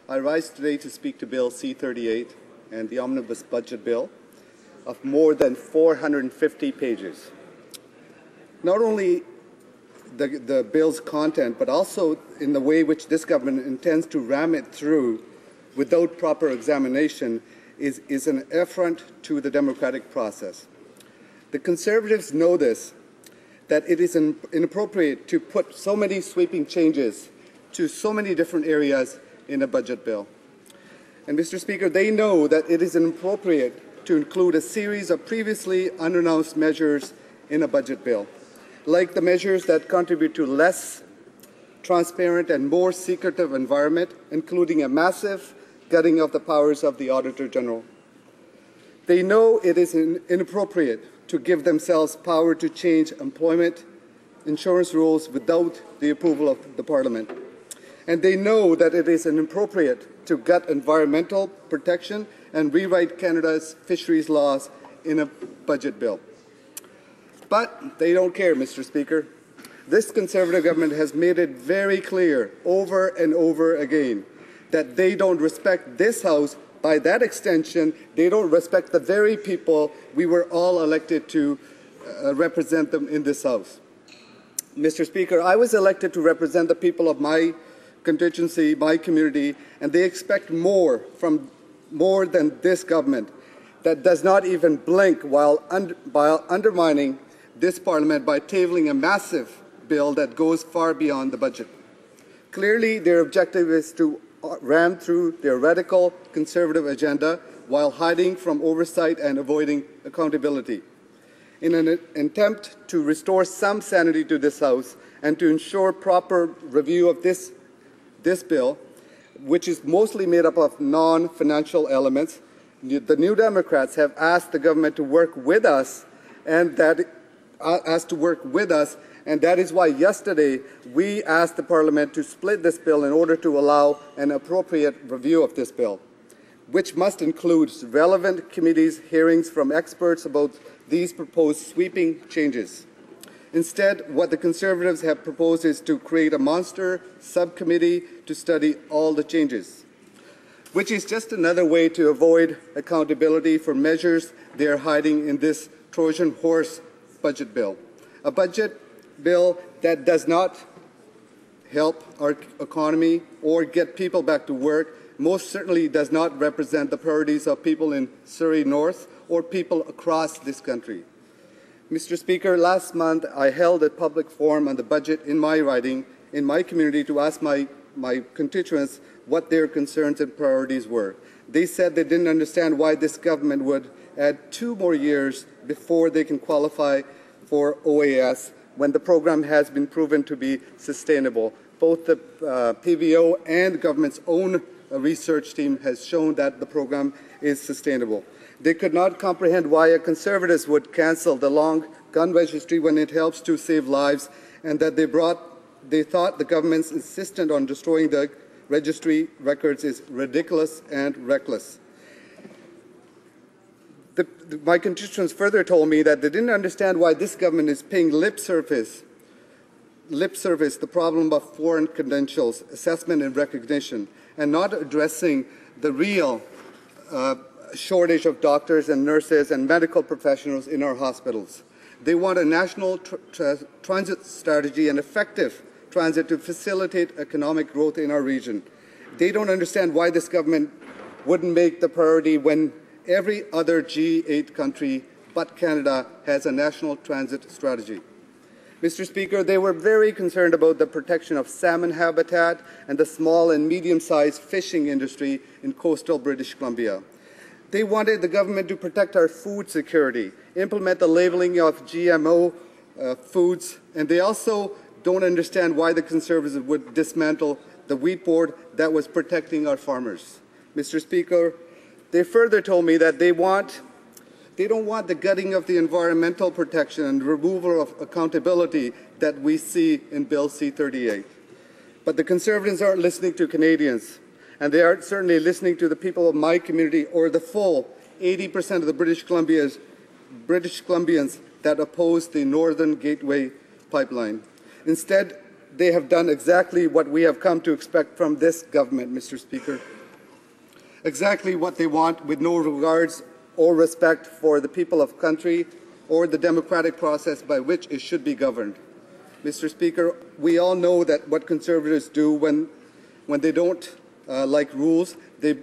I rise today to speak to Bill C-38 and the Omnibus Budget Bill of more than 450 pages. Not only the bill's content, but also in the way which this government intends to ram it through without proper examination is an affront to the democratic process. The Conservatives know this, that it is inappropriate to put so many sweeping changes to so many different areas in a budget bill. And Mr. Speaker, they know that it is inappropriate to include a series of previously unannounced measures in a budget bill, like the measures that contribute to less transparent and more secretive environment, including a massive gutting of the powers of the Auditor General. They know it is inappropriate to give themselves power to change employment insurance rules without the approval of the Parliament. And they know that it is inappropriate to gut environmental protection and rewrite Canada's fisheries laws in a budget bill. But they don't care, Mr. Speaker. This Conservative government has made it very clear over and over again that they don't respect this House. By that extension, they don't respect the very people we were all elected to represent them in this House. Mr. Speaker, I was elected to represent the people of my constituency, my community, and they expect more than this government that does not even blink while undermining this Parliament by tabling a massive bill that goes far beyond the budget. Clearly, their objective is to ram through their radical Conservative agenda while hiding from oversight and avoiding accountability. In an attempt to restore some sanity to this House and to ensure proper review of this bill, which is mostly made up of non-financial elements, the New Democrats have asked the government to work with us, and that is why yesterday we asked the Parliament to split this bill in order to allow an appropriate review of this bill, which must include relevant committees' hearings from experts about these proposed sweeping changes. Instead, what the Conservatives have proposed is to create a monster subcommittee to study all the changes, which is just another way to avoid accountability for measures they are hiding in this Trojan horse budget bill. A budget bill that does not help our economy or get people back to work, most certainly does not represent the priorities of people in Surrey North or people across this country. Mr. Speaker, last month I held a public forum on the budget in my riding, in my community, to ask my constituents what their concerns and priorities were. They said they didn't understand why this government would add 2 more years before they can qualify for OAS when the program has been proven to be sustainable. Both the PVO and the government's own research team has shown that the program is sustainable. They could not comprehend why a Conservatives would cancel the long gun registry when it helps to save lives, and that they thought the government's insistence on destroying the registry records is ridiculous and reckless. My constituents further told me that they didn't understand why this government is paying lip service the problem of foreign credentials, assessment and recognition, and not addressing the real shortage of doctors and nurses and medical professionals in our hospitals. They want a national transit strategy and effective transit to facilitate economic growth in our region. They don't understand why this government wouldn't make the priority when every other G8 country but Canada has a national transit strategy. Mr. Speaker, they were very concerned about the protection of salmon habitat and the small and medium-sized fishing industry in coastal British Columbia. They wanted the government to protect our food security, implement the labeling of GMO foods, and they also don't understand why the Conservatives would dismantle the wheat board that was protecting our farmers. Mr. Speaker, they further told me that they don't want the gutting of the environmental protection and removal of accountability that we see in Bill C-38. But the Conservatives aren't listening to Canadians, and they aren't certainly listening to the people of my community or the full 80% of the British Columbians that oppose the Northern Gateway pipeline. Instead, they have done exactly what we have come to expect from this government, Mr. Speaker. Exactly what they want, with no regards or respect for the people of country or the democratic process by which it should be governed. Mr. Speaker, we all know that what Conservatives do when they don't like rules, they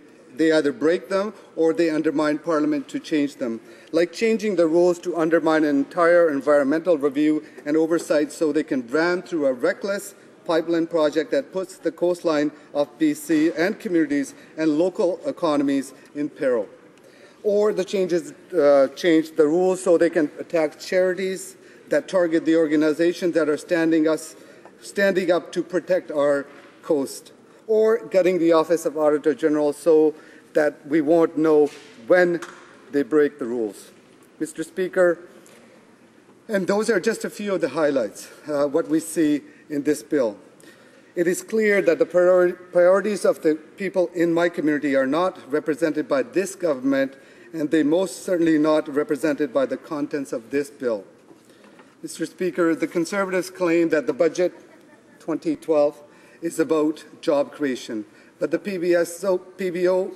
either break them or they undermine Parliament to change them, like changing the rules to undermine an entire environmental review and oversight so they can ram through a reckless pipeline project that puts the coastline of BC and communities and local economies in peril. Or the change the rules so they can attack charities that target the organizations that are standing up to protect our coast, or gutting the Office of Auditor General so that we won't know when they break the rules. Mr. Speaker, and those are just a few of the highlights, what we see in this bill. It is clear that the priorities of the people in my community are not represented by this government, and they most certainly not represented by the contents of this bill. Mr. Speaker, the Conservatives claim that the budget 2012 is about job creation, but the PBO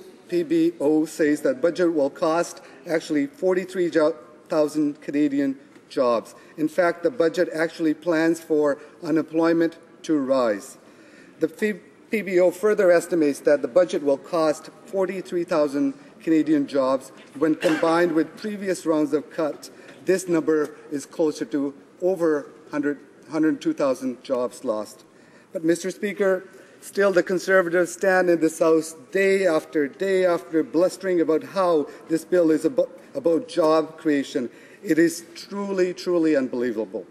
says that budget will cost actually 43,000 Canadian jobs. In fact, the budget actually plans for unemployment to rise. The PBO further estimates that the budget will cost 43,000 Canadian jobs. When combined with previous rounds of cuts, this number is closer to over 102,000 jobs lost. But, Mr. Speaker, still the Conservatives stand in this House day after blustering about how this bill is about job creation. It is truly, truly unbelievable.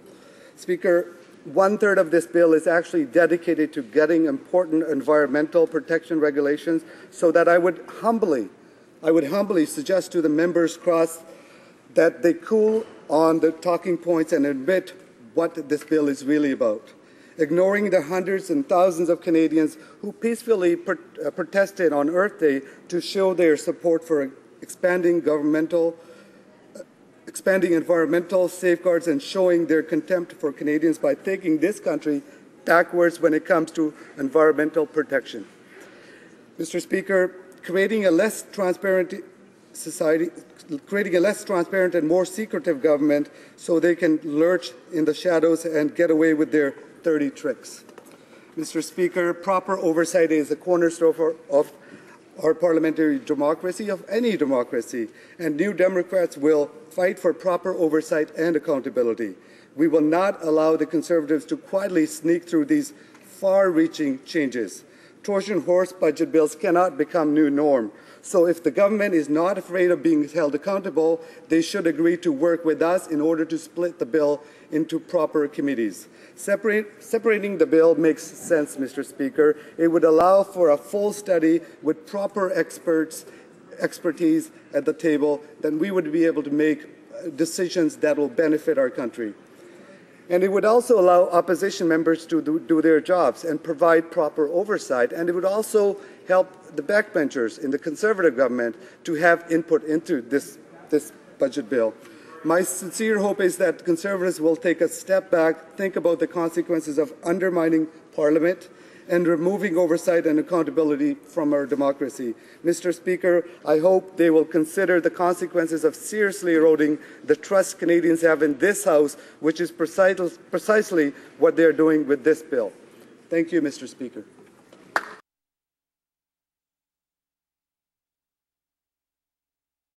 Speaker, 1/3 of this bill is actually dedicated to getting important environmental protection regulations, so that I would humbly suggest to the members across that they cool on the talking points and admit what this bill is really about. Ignoring the hundreds and thousands of Canadians who peacefully protested on Earth Day to show their support for expanding environmental safeguards and showing their contempt for Canadians by taking this country backwards when it comes to environmental protection. Mr. Speaker, creating a less transparent and more secretive government so they can lurch in the shadows and get away with their dirty tricks. Mr. Speaker, proper oversight is a cornerstone of our parliamentary democracy, of any democracy, and New Democrats will fight for proper oversight and accountability. We will not allow the Conservatives to quietly sneak through these far-reaching changes. Trojan horse budget bills cannot become new norm. So if the government is not afraid of being held accountable, they should agree to work with us in order to split the bill into proper committees. Separating the bill makes sense, Mr. Speaker. It would allow for a full study with proper expertise at the table. Then we would be able to make decisions that will benefit our country. And it would also allow opposition members to do their jobs and provide proper oversight. And it would also help the backbenchers in the Conservative government to have input into this budget bill. My sincere hope is that Conservatives will take a step back, think about the consequences of undermining Parliament and removing oversight and accountability from our democracy. Mr. Speaker, I hope they will consider the consequences of seriously eroding the trust Canadians have in this House, which is precisely what they are doing with this bill. Thank you, Mr. Speaker.